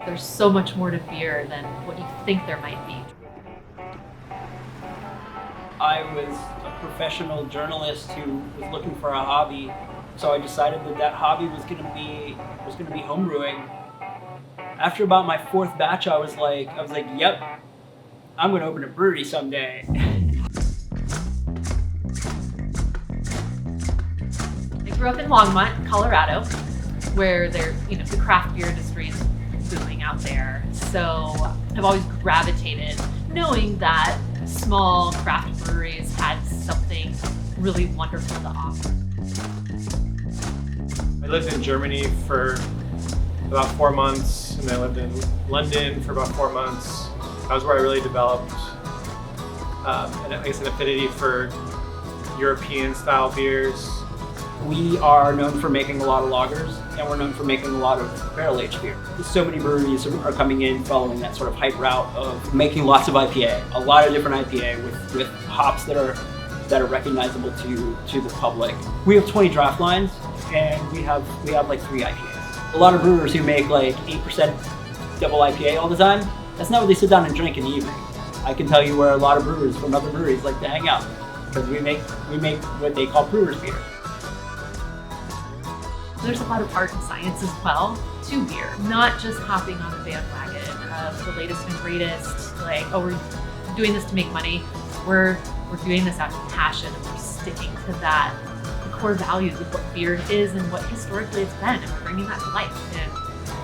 There's so much more to beer than what you think there might be. I was a professional journalist who was looking for a hobby, so I decided that hobby was going to be homebrewing. After about my fourth batch, I was like, yep, I'm going to open a brewery someday. I grew up in Longmont, Colorado, where the craft beer industry is booming out there. So I've always gravitated knowing that small craft breweries had something really wonderful to offer. I lived in Germany for about 4 months, and I lived in London for about 4 months. That was where I really developed an affinity for European style beers. We are known for making a lot of lagers, and we're known for making a lot of barrel-aged beer. So many breweries are coming in following that sort of hype route of making lots of IPA, a lot of different IPA with hops that are recognizable to the public. We have 20 draft lines, and we have like 3 IPAs. A lot of brewers who make like 8% double IPA all the time, that's not what they sit down and drink in the evening. I can tell you where a lot of brewers from other breweries like to hang out, because we make what they call brewers beer. There's a lot of art and science as well to beer, not just hopping on the bandwagon of the latest and greatest, like, oh, we're doing this to make money. We're doing this out of passion, and we're sticking to that, the core values of what beer is and what historically it's been, and we're bringing that to life. And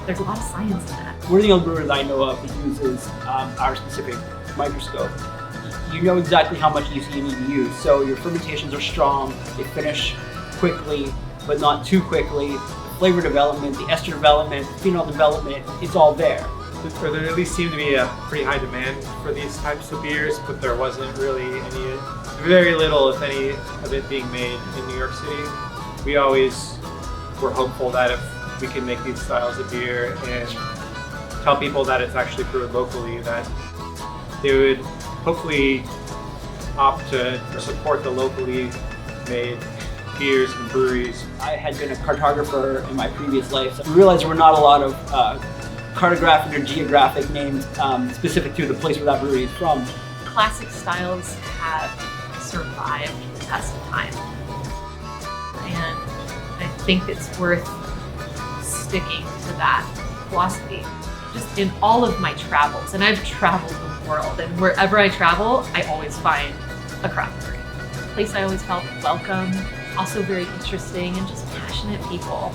there's a lot of science in that. We're the only brewer that I know of that uses our specific microscope. You know exactly how much EC you need to use, so your fermentations are strong, they finish quickly, but not too quickly. The flavor development, the ester development, the phenol development, it's all there. There at least seemed to be a pretty high demand for these types of beers, but there wasn't really very little, if any, of it being made in New York City. We always were hopeful that if we could make these styles of beer and tell people that it's actually brewed locally, that they would hopefully opt to support the locally made beers and breweries. I had been a cartographer in my previous life, so we realized there were not a lot of cartographic or geographic names specific to the place where that brewery is from. Classic styles have survived the test of time, and I think it's worth sticking to that philosophy. Just in all of my travels, and I've traveled the world, and wherever I travel, I always find a craft brewery. A place I always felt welcome, also very interesting, and just passionate people.